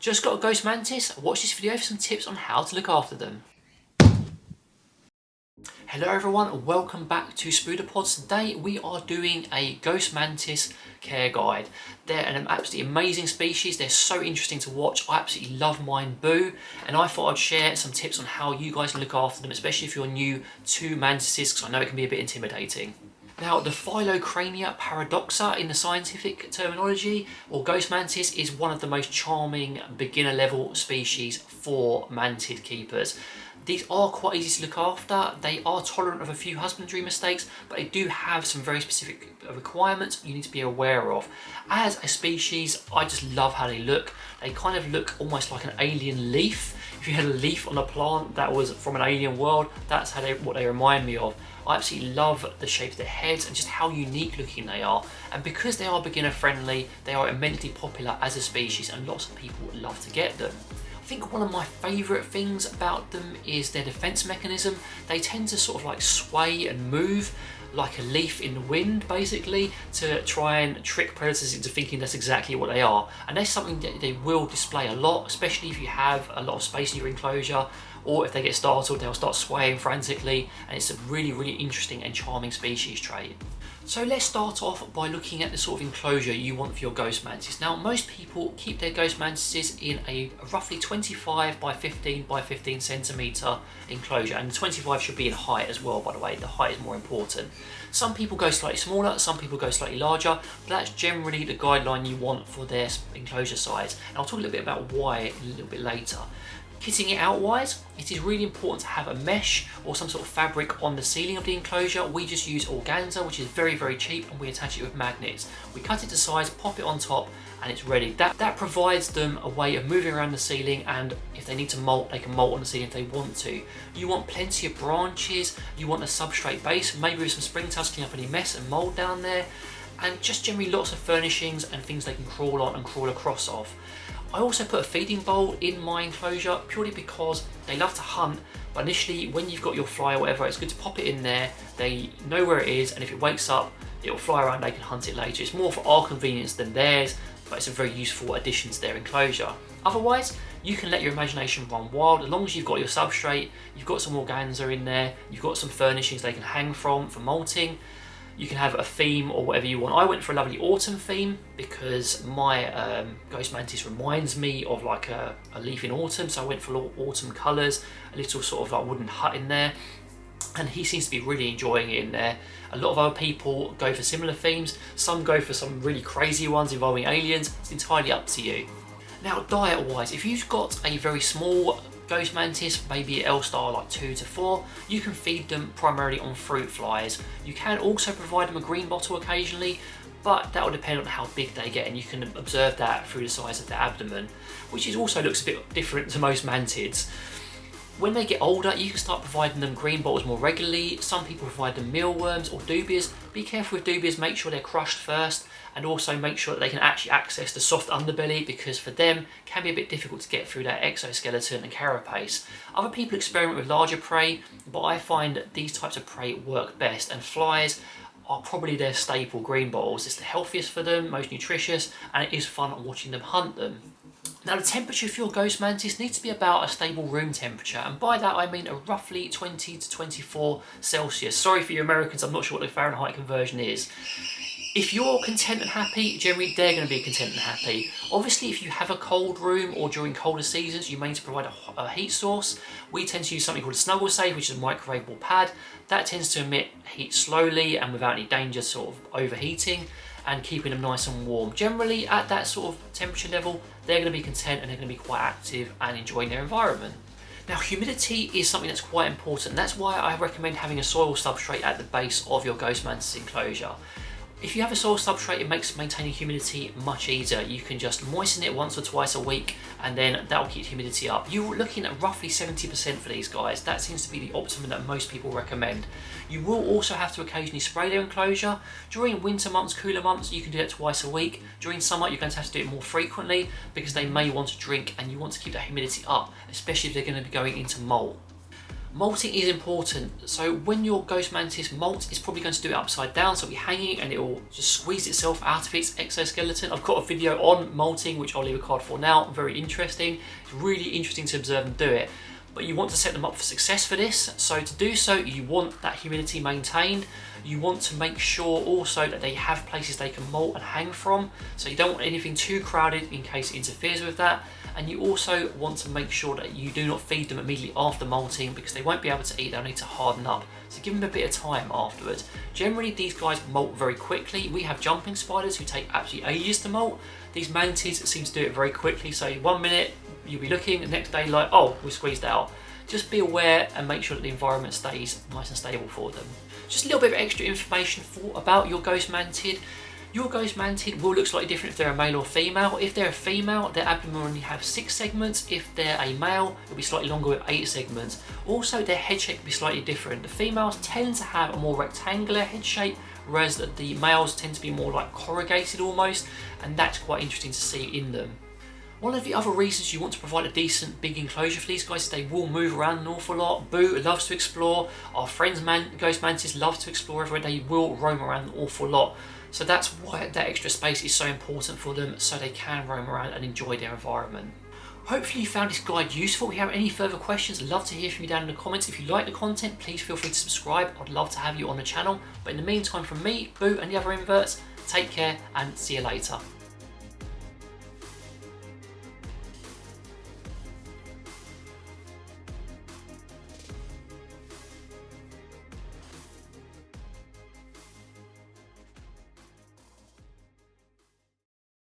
Just got a Ghost Mantis? Watch this video for some tips on how to look after them. Hello everyone, welcome back to Spooderpods. Today we are doing a Ghost Mantis care guide. They're an absolutely amazing species. They're so interesting to watch. I absolutely love mine, Boo, and I thought I'd share some tips on how you guys can look after them, especially if you're new to mantises, because I know it can be a bit intimidating. Now, the Phyllocrania Paradoxa in the scientific terminology, or Ghost Mantis, is one of the most charming beginner level species for mantid keepers. These are quite easy to look after. They are tolerant of a few husbandry mistakes, but they do have some very specific requirements you need to be aware of. As a species, I just love how they look. They kind of look almost like an alien leaf. If you had a leaf on a plant that was from an alien world, that's what they remind me of. I absolutely love the shape of their heads and just how unique looking they are. And because they are beginner friendly, they are immensely popular as a species and lots of people love to get them. I think one of my favourite things about them is their defence mechanism. They tend to sort of like sway and move like a leaf in the wind, basically, to try and trick predators into thinking that's exactly what they are. And that's something that they will display a lot, especially if you have a lot of space in your enclosure, or if they get startled, they'll start swaying frantically, and it's a really, really interesting and charming species trait. So let's start off by looking at the sort of enclosure you want for your Ghost Mantis. Now, most people keep their Ghost Mantises in a roughly 25 by 15 by 15 centimetre enclosure, and the 25 should be in height as well, by the way. The height is more important. Some people go slightly smaller, some people go slightly larger, but that's generally the guideline you want for their enclosure size. And I'll talk a little bit about why a little bit later. Kitting it out wise, it is really important to have a mesh or some sort of fabric on the ceiling of the enclosure. We just use organza, which is very, very cheap, and we attach it with magnets. We cut it to size, pop it on top, and it's ready. That provides them a way of moving around the ceiling, and if they need to molt, they can molt on the ceiling if they want to. You want plenty of branches, you want a substrate base, maybe with some spring tusk to clean up any mess and mold down there, and just generally lots of furnishings and things they can crawl on and crawl across of. I also put a feeding bowl in my enclosure purely because they love to hunt, but initially when you've got your fly or whatever, it's good to pop it in there. They know where it is, and if it wakes up, it'll fly around, they can hunt it later. It's more for our convenience than theirs, but it's a very useful addition to their enclosure. Otherwise, you can let your imagination run wild. As long as you've got your substrate, you've got some organza in there, you've got some furnishings they can hang from for molting. You can have a theme or whatever you want. I went for a lovely autumn theme because my Ghost Mantis reminds me of like a leaf in autumn, so I went for autumn colours, a little sort of like wooden hut in there, and he seems to be really enjoying it in there. A lot of other people go for similar themes, some go for some really crazy ones involving aliens. It's entirely up to you. Now, diet wise, if you've got a very small Ghost Mantis, maybe L-star like 2 to 4, you can feed them primarily on fruit flies. You can also provide them a green bottle occasionally, but that will depend on how big they get, and you can observe that through the size of the abdomen, which also looks a bit different to most mantids. When they get older, you can start providing them green bottles more regularly. Some people provide them mealworms or dubias. Be careful with dubias, make sure they're crushed first, and also make sure that they can actually access the soft underbelly, because for them it can be a bit difficult to get through that exoskeleton and carapace. Other people experiment with larger prey, but I find these types of prey work best, and flies are probably their staple green bottles. It's the healthiest for them, most nutritious, and it is fun watching them hunt them. Now, the temperature for your Ghost Mantis needs to be about a stable room temperature, and by that I mean a roughly 20 to 24 Celsius. Sorry for you Americans, I'm not sure what the Fahrenheit conversion is. If you're content and happy, generally they're going to be content and happy. Obviously, if you have a cold room or during colder seasons, you may need to provide a heat source. We tend to use something called a snuggle safe, which is a microwavable pad. That tends to emit heat slowly and without any danger sort of overheating, and keeping them nice and warm. Generally, at that sort of temperature level, they're going to be content and they're going to be quite active and enjoying their environment. Now, humidity is something that's quite important. That's why I recommend having a soil substrate at the base of your Ghost Mantis enclosure. If you have a soil substrate, it makes maintaining humidity much easier. You can just moisten it once or twice a week, and then that'll keep humidity up. You're looking at roughly 70% for these guys. That seems to be the optimum that most people recommend. You will also have to occasionally spray their enclosure. During winter months, cooler months, you can do that twice a week. During summer, you're going to have to do it more frequently because they may want to drink and you want to keep that humidity up, especially if they're going to be going into molt. Molting is important, so when your Ghost Mantis molts, it's probably going to do it upside down, so it'll be hanging and it will just squeeze itself out of its exoskeleton. I've got a video on molting, which I'll leave a card for now, very interesting. It's really interesting to observe them do it. But you want to set them up for success for this, so to do so you want that humidity maintained. You want to make sure also that they have places they can molt and hang from, so you don't want anything too crowded in case it interferes with that. And you also want to make sure that you do not feed them immediately after molting, because they won't be able to eat, they'll need to harden up. So give them a bit of time afterwards. Generally these guys molt very quickly. We have jumping spiders who take absolutely ages to molt. These mantis seem to do it very quickly, so 1 minute you'll be looking, the next day like, oh, we squeezed out. Just be aware and make sure that the environment stays nice and stable for them. Just a little bit of extra information about your Ghost Mantid. Your Ghost Mantid will look slightly different if they're a male or female. If they're a female, their abdomen will only have 6 segments. If they're a male, it'll be slightly longer with 8 segments. Also, their head shape will be slightly different. The females tend to have a more rectangular head shape, whereas the males tend to be more like corrugated almost, and that's quite interesting to see in them. One of the other reasons you want to provide a decent big enclosure for these guys is they will move around an awful lot. Boo loves to explore, our friends Ghost Mantis love to explore everywhere, they will roam around an awful lot. So that's why that extra space is so important for them, so they can roam around and enjoy their environment. Hopefully you found this guide useful. If you have any further questions, I'd love to hear from you down in the comments. If you like the content, please feel free to subscribe. I'd love to have you on the channel. But in the meantime, from me, Boo and the other inverts, take care and see you later.